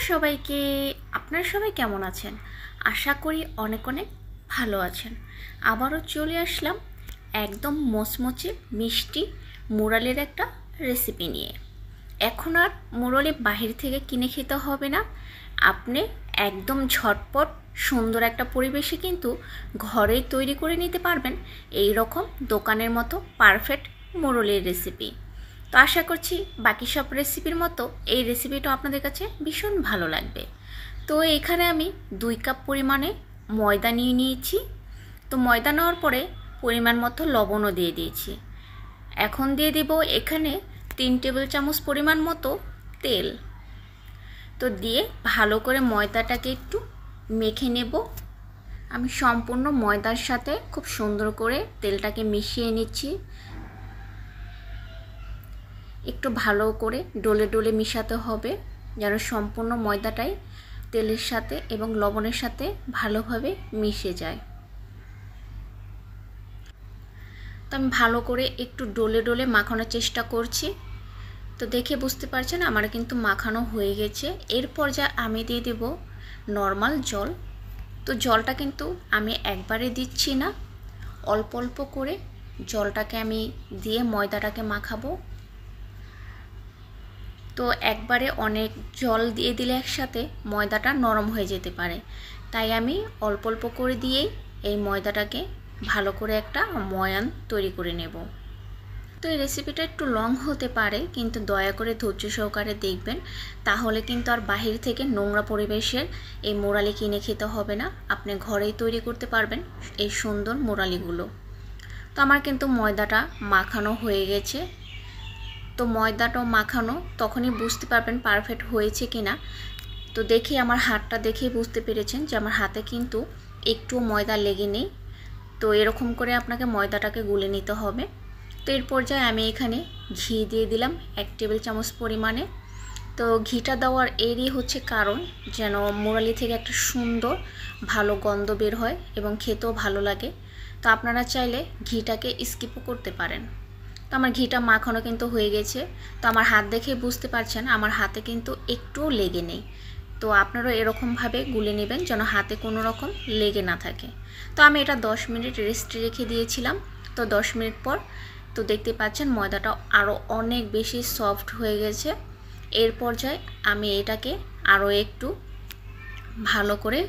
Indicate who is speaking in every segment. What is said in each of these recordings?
Speaker 1: সবাইকে, আপনারা সবাই কেমন আছেন? আশা করি অনেক অনেক ভালো আছেন। আবারও চলে আসলাম একদম মচমচে মিষ্টি মুরালের একটা রেসিপি নিয়ে। এখন আর মুরলি বাহির থেকে কিনে খেতে হবে না, আপনি একদম ঝটপট সুন্দর একটা পরিবেশে কিন্তু ঘরেই তৈরি করে নিতে পারবেন এই রকম দোকানের মতো পারফেক্ট মুরলির রেসিপি। তো আশা করছি বাকি সব রেসিপির মতো এই রেসিপিটা আপনাদের কাছে ভীষণ ভালো লাগবে। তো এখানে আমি 2 কাপ পরিমাণে ময়দা নিয়ে নিয়েছি। তো ময়দা নেওয়ার পরে পরিমাণ মতো লবণও দিয়ে দিয়েছি। এখন দিয়ে দেব এখানে 3 টেবিল চামচ পরিমাণ মতো তেল। তো দিয়ে ভালো করে ময়দাটাকে একটু মেখে নেব। আমি সম্পূর্ণ ময়দার সাথে খুব সুন্দর করে তেলটাকে মিশিয়ে নিচ্ছি। একটু ভালো করে ডলে ডলে মিশাতে হবে যেন সম্পূর্ণ ময়দাটাই তেলের সাথে এবং লবণের সাথে ভালোভাবে মিশে যায়। তো আমি ভালো করে একটু ডলে ডলে মাখানোর চেষ্টা করছি। তো দেখে বুঝতে পারছেন আমার কিন্তু মাখানো হয়ে গেছে। এরপর যা আমি দিয়ে দেব নর্মাল জল। তো জলটা কিন্তু আমি একবারে দিচ্ছি না, অল্প অল্প করে জলটাকে আমি দিয়ে ময়দাটাকে মাখাবো। তো একবারে অনেক জল দিয়ে দিলে একসাথে ময়দাটা নরম হয়ে যেতে পারে, তাই আমি অল্প অল্প করে দিয়েই এই ময়দাটাকে ভালো করে একটা ময়ান তৈরি করে নেব। তো এই রেসিপিটা একটু লং হতে পারে, কিন্তু দয়া করে ধৈর্য সহকারে দেখবেন, তাহলে কিন্তু আর বাহির থেকে নোংরা পরিবেশের এই মোরালি কিনে খেতে হবে না, আপনি ঘরেই তৈরি করতে পারবেন এই সুন্দর মোরালিগুলো। তো আমার কিন্তু ময়দাটা মাখানো হয়ে গেছে। তো ময়দাটা মাখানো তখনই বুঝতে পারবেন পারফেক্ট হয়েছে কিনা। তো দেখে আমার হাতটা দেখেই বুঝতে পেরেছেন যে আমার হাতে কিন্তু একটু ময়দা লেগে নেই। তো এরকম করে আপনাকে ময়দাটাকে গুলে নিতে হবে। তো এর পর্যায়ে আমি এখানে ঘি দিয়ে দিলাম 1 টেবিল চামচ পরিমাণে। তো ঘিটা দেওয়ার এরই হচ্ছে কারণ যেন মোরালি থেকে একটা সুন্দর ভালো গন্ধ বের হয় এবং খেতেও ভালো লাগে। তো আপনারা চাইলে ঘিটাকে স্কিপও করতে পারেন। তো আমার ঘিটা মাখানো কিন্তু হয়ে গেছে। তো আমার হাত দেখে বুঝতে পারছেন আমার হাতে কিন্তু একটুও লেগে নেই। তো আপনারাও এরকমভাবে গুলে নেবেন যেন হাতে কোনো রকম লেগে না থাকে। তো আমি এটা 10 মিনিট রেস্টে রেখে দিয়েছিলাম। তো 10 মিনিট পর তো দেখতে পাচ্ছেন ময়দাটা আরও অনেক বেশি সফট হয়ে গেছে। এর পর্যায়ে আমি এটাকে আরও একটু ভালো করে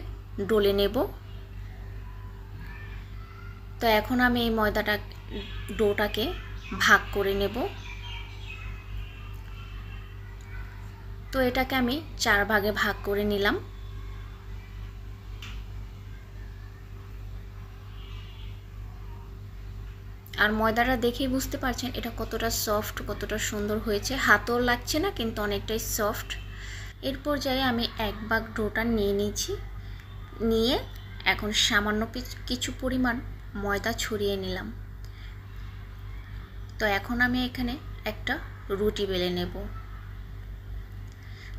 Speaker 1: ডলে নেব। তো এখন আমি এই ডোটাকে ভাগ করে নেব। তো এটাকে আমি 4 ভাগে ভাগ করে নিলাম। আর ময়দাটা দেখেই বুঝতে পারছেন এটা কতটা সফট, কতটা সুন্দর হয়েছে, হাতও লাগছে না কিন্তু অনেকটাই সফট। এর পর্যায়ে আমি 1 ভাগ ডোটা নিয়ে নিয়েছি। নিয়ে এখন সামান্য কিছু পরিমাণ ময়দা ছড়িয়ে নিলাম। তো এখন আমি এখানে একটা রুটি বেলে নেব।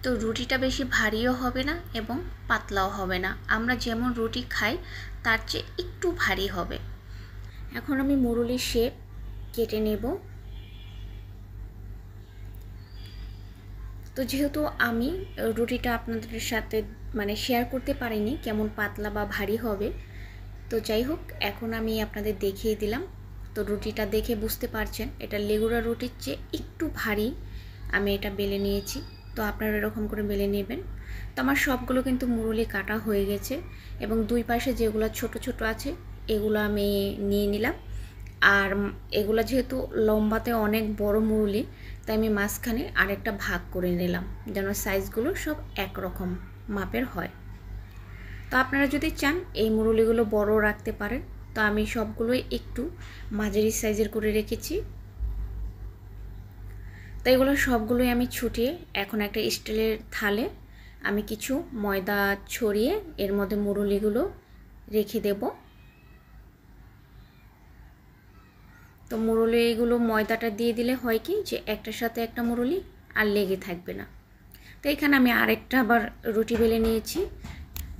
Speaker 1: তো রুটিটা বেশি ভারীও হবে না এবং পাতলাও হবে না, আমরা যেমন রুটি খাই তার চেয়ে একটু ভারী হবে। এখন আমি মুরুলির শেপ কেটে নেব। তো যেহেতু আমি রুটিটা আপনাদের সাথে শেয়ার করতে পারিনি কেমন পাতলা বা ভারী হবে, তো যাই হোক এখন আমি আপনাদের দেখিয়ে দিলাম। তো রুটিটা দেখে বুঝতে পারছেন এটা লেগুড়া রুটির চেয়ে একটু ভারী আমি এটা বেলে নিয়েছি। তো আপনারা এরকম করে বেলে নেবেন। তো আমার সবগুলো কিন্তু মুরুলি কাটা হয়ে গেছে এবং দুই পাশে যেগুলো ছোট ছোট আছে এগুলো আমি নিয়ে নিলাম। আর এগুলো যেহেতু লম্বাতে অনেক বড় মুরুলি, তাই আমি মাঝখানে আরেকটা ভাগ করে নিলাম যেন সাইজগুলো সব একরকম মাপের হয়। তো আপনারা যদি চান এই মুরুলিগুলো বড় রাখতে পারেন। তো আমি সবগুলোই একটু মাঝারি সাইজের করে রেখেছি। তো এগুলো সবগুলোই আমি ছুটিয়ে এখন একটা স্টিলের থালে আমি কিছু ময়দা ছড়িয়ে এর মধ্যে মুরুলিগুলো রেখে দেব। তো মুরুলিগুলো ময়দাটা দিয়ে দিলে হয় কি যে একটার সাথে একটা মুরুলি আর লেগে থাকবে না। তো এখানে আমি আরেকটা আবার রুটি বেলে নিয়েছি।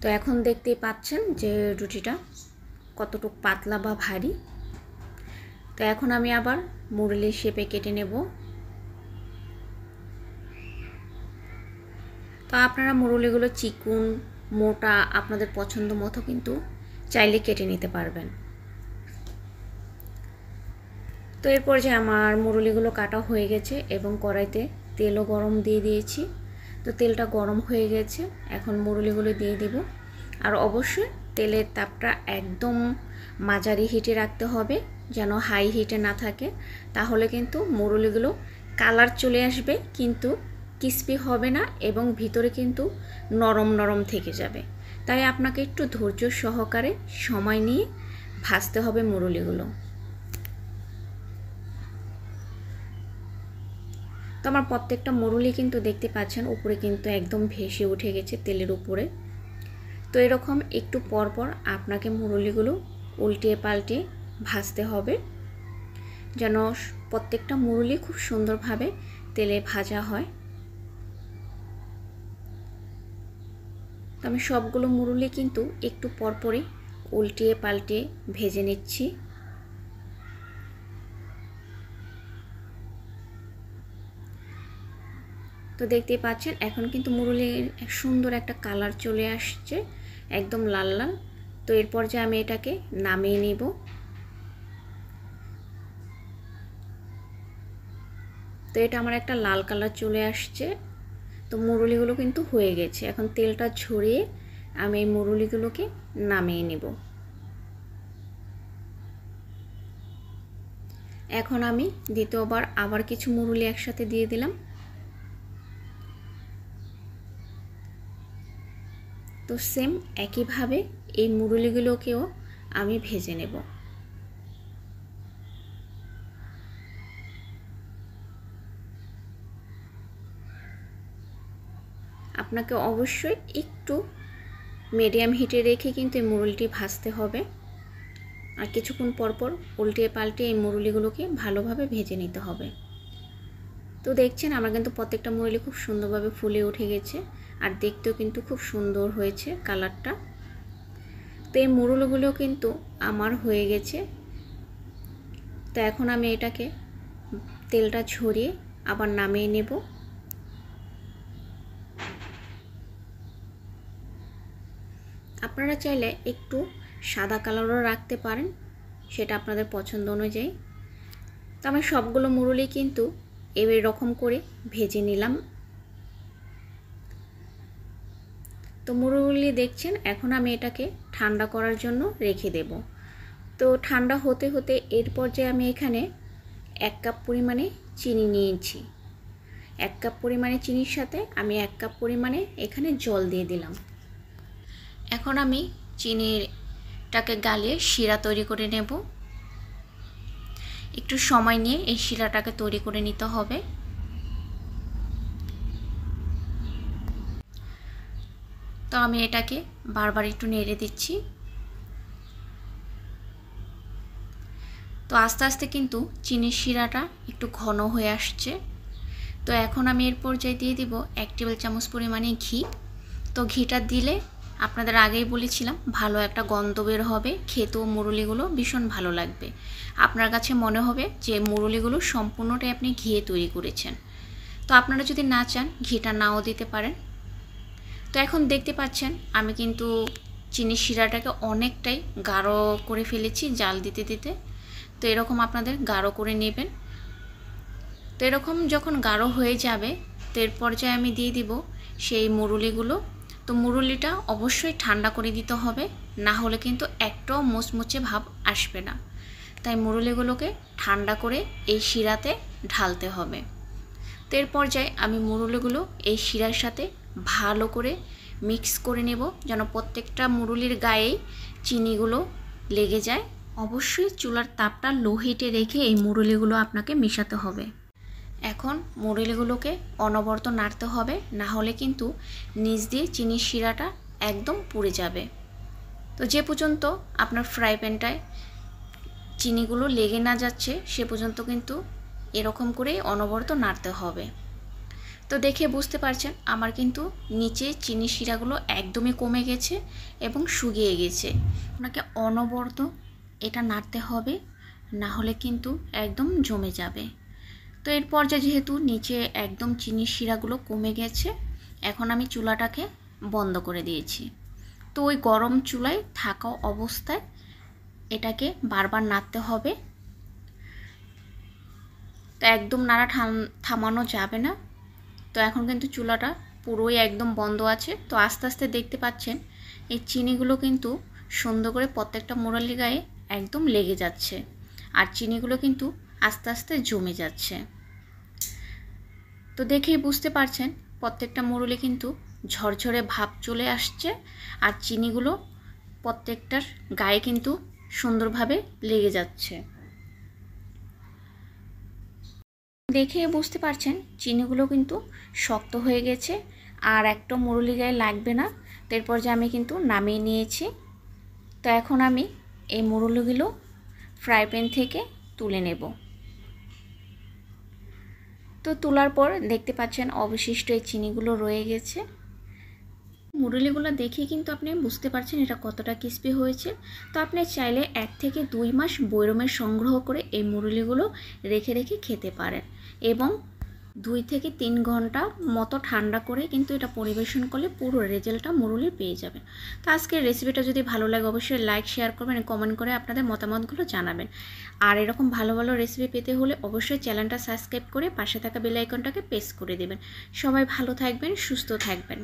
Speaker 1: তো এখন দেখতেই পাচ্ছেন যে রুটিটা কতটুকু পাতলা বা ভারী। তো এখন আমি আবার মুরুলির শেপে কেটে নেব। তো আপনারা মুরুলিগুলো চিকন মোটা আপনাদের পছন্দ মতো কিন্তু চাইলে কেটে নিতে পারবেন। তো এরপর যে আমার মুরুলিগুলো কাটা হয়ে গেছে এবং কড়াইতে তেলও গরম দিয়ে দিয়েছি। তো তেলটা গরম হয়ে গেছে, এখন মুরুলিগুলো দিয়ে দেব। আর অবশ্যই তেলের তাপটা একদম মাঝারি হিটে রাখতে হবে, যেন হাই হিটে না থাকে, তাহলে কিন্তু মুরুলিগুলো কালার চলে আসবে কিন্তু ক্রিস্পি হবে না এবং ভিতরে কিন্তু নরম নরম থেকে যাবে। তাই আপনাকে একটু ধৈর্য সহকারে সময় নিয়ে ভাজতে হবে মুরুলিগুলো। তো আমার প্রত্যেকটা মুরুলি কিন্তু দেখতে পাচ্ছেন উপরে কিন্তু একদম ভেসে উঠে গেছে তেলের উপরে। তো এরকম একটু পর পর আপনাকে মুরুলিগুলো উল্টিয়ে পাল্টে ভাজতে হবে, যেন প্রত্যেকটা মুরুলি খুব সুন্দরভাবে তেলে ভাজা হয়। তো আমি সবগুলো মুরুলি কিন্তু একটু পরপরই উল্টিয়ে পাল্টে ভেজে নিচ্ছি। তো দেখতেই পাচ্ছেন এখন কিন্তু মুরুলির সুন্দর একটা কালার চলে আসছে, একদম লাল লাল। তো এরপর যে আমি এটাকে নামিয়ে নিব। তো এটা আমার একটা লাল কালার চলে আসছে। তো মুরুলিগুলো কিন্তু হয়ে গেছে, এখন তেলটা ঝরিয়ে আমি এই মুরুলিগুলোকে নামিয়ে নেব। এখন আমি দ্বিতীয়বার আবার কিছু মুরুলি একসাথে দিয়ে দিলাম। তো সেম একইভাবে এই মুরুলিগুলোকেও আমি ভেজে নেব। আপনাকে অবশ্যই একটু মিডিয়াম হিটে রেখে কিন্তু এই মুরুলিটি ভাজতে হবে, আর কিছুক্ষণ পরপর উল্টিয়ে পাল্টে এই মুরুলিগুলোকে ভালোভাবে ভেজে নিতে হবে। তো দেখছেন আমার কিন্তু প্রত্যেকটা মুরুলি খুব সুন্দরভাবে ফুলে উঠে গেছে, আর দেখতেও কিন্তু খুব সুন্দর হয়েছে কালারটা। তো এই মুরুলিগুলো কিন্তু আমার হয়ে গেছে। তো এখন আমি এটাকে তেলটা ঝরিয়ে আবার নামিয়ে নেব। আপনারা চাইলে একটু সাদা কালারও রাখতে পারেন, সেটা আপনাদের পছন্দ অনুযায়ী। তো আমি সবগুলো মুরুলি কিন্তু এরকম করে ভেজে নিলাম। তো মুরুলি দেখছেন এখন আমি এটাকে ঠান্ডা করার জন্য রেখে দেব। তো ঠান্ডা হতে হতে এরপর যে আমি এখানে 1 কাপ পরিমাণে চিনি নিয়েছি। 1 কাপ পরিমাণে চিনির সাথে আমি 1 কাপ পরিমাণে এখানে জল দিয়ে দিলাম। এখন আমি চিনিটাকে গালিয়ে শিরা তৈরি করে নেব। একটু সময় নিয়ে এই শিরাটাকে তৈরি করে নিতে হবে। তো আমি এটাকে বারবার একটু নেড়ে দিচ্ছি। তো আস্তে আস্তে কিন্তু চিনির শিরাটা একটু ঘন হয়ে আসছে। তো এখন আমি এর পর্যায়ে দিয়ে দিব 1 টেবিল চামচ পরিমাণে ঘি। তো ঘিটা দিলে আপনাদের আগেই বলেছিলাম ভালো একটা গন্ধ বের হবে, খেতেও মুরুলিগুলো ভীষণ ভালো লাগবে। আপনার কাছে মনে হবে যে মুরুলিগুলো সম্পূর্ণটাই আপনি ঘিয়ে তৈরি করেছেন। তো আপনারা যদি না চান ঘিটা নাও দিতে পারেন। তো এখন দেখতে পাচ্ছেন আমি কিন্তু চিনির শিরাটাকে অনেকটাই গাঢ় করে ফেলেছি জাল দিতে দিতে। তো এরকম আপনাদের গাঢ় করে নেবেন। তো এরকম যখন গাঢ় হয়ে যাবে তো এর পর্যায়ে আমি দিয়ে দিব সেই মুরুলিগুলো। তো মুরুলিটা অবশ্যই ঠান্ডা করে দিতে হবে, না হলে কিন্তু একটাও মুচমুচে ভাব আসবে না। তাই মুরুলিগুলোকে ঠান্ডা করে এই শিরাতে ঢালতে হবে। তো এর পর্যায়ে আমি মুরুলিগুলো এই শিরার সাথে ভালো করে মিক্স করে নেব, যেন প্রত্যেকটা মুরুলির গায়েই চিনিগুলো লেগে যায়। অবশ্যই চুলার তাপটা লো হিটে রেখে এই মুরুলিগুলো আপনাকে মেশাতে হবে। এখন মুরুলিগুলোকে অনবরত নাড়তে হবে, না হলে কিন্তু নিচ দিয়ে চিনির শিরাটা একদম পুড়ে যাবে। তো যে পর্যন্ত আপনার ফ্রাই প্যানটায় চিনিগুলো লেগে না যাচ্ছে সে পর্যন্ত কিন্তু এরকম করে অনবরত নাড়তে হবে। তো দেখে বুঝতে পারছেন আমার কিন্তু নিচে চিনির শিরাগুলো একদমই কমে গেছে এবং শুকিয়ে গেছে। আপনাকে অনবরত এটা নাড়তে হবে, না হলে কিন্তু একদম জমে যাবে। তো এর পর্যায়ে যেহেতু নিচে একদম চিনির শিরাগুলো কমে গেছে, এখন আমি চুলাটাকে বন্ধ করে দিয়েছি। তো ওই গরম চুলায় থাকা অবস্থায় এটাকে বারবার নাড়তে হবে। তো একদম নাড়া থামানো যাবে না। তো এখন কিন্তু চুলাটা পুরোই একদম বন্ধ আছে। তো আস্তে আস্তে দেখতে পাচ্ছেন এই চিনিগুলো কিন্তু সুন্দর করে প্রত্যেকটা মুরলির গায়ে একদম লেগে যাচ্ছে, আর চিনিগুলো কিন্তু আস্তে আস্তে জমে যাচ্ছে। তো দেখেই বুঝতে পারছেন প্রত্যেকটা মুরলি কিন্তু ঝরঝরে ভাব চলে আসছে, আর চিনিগুলো প্রত্যেকটার গায়ে কিন্তু সুন্দরভাবে লেগে যাচ্ছে। দেখে বুঝতে পারছেন চিনিগুলো কিন্তু শক্ত হয়ে গেছে, আর একটা মুরলি গায়ে লাগবে না। তারপর যে আমি কিন্তু নামিয়ে নিয়েছি। তো এখন আমি এই মুরলিগুলো ফ্রাই প্যান থেকে তুলে নেব। তো তোলার পর দেখতে পাচ্ছেন অবশিষ্ট এই চিনিগুলো রয়ে গেছে। মুরলিগুলো দেখে কিন্তু আপনি বুঝতে পারছেন এটা কতটা ক্রিস্পি হয়েছে। তো আপনি চাইলে 1 থেকে 2 মাস বয়রমে সংগ্রহ করে এই মুরলিগুলো রেখে রেখে খেতে পারেন, এবং 2 থেকে 3 ঘন্টা মতো ঠান্ডা করে কিন্তু এটা পরিবেশন করলে পুরো রেজাল্টটা মুরলির পেয়ে যাবেন। তো আজকের রেসিপিটা যদি ভালো লাগে অবশ্যই লাইক শেয়ার করবেন, কমেন্ট করে আপনাদের মতামতগুলো জানাবেন। আর এরকম ভালো ভালো রেসিপি পেতে হলে অবশ্যই চ্যানেলটা সাবস্ক্রাইব করে পাশে থাকা বেল আইকনটাকে প্রেস করে দেবেন। সবাই ভালো থাকবেন, সুস্থ থাকবেন।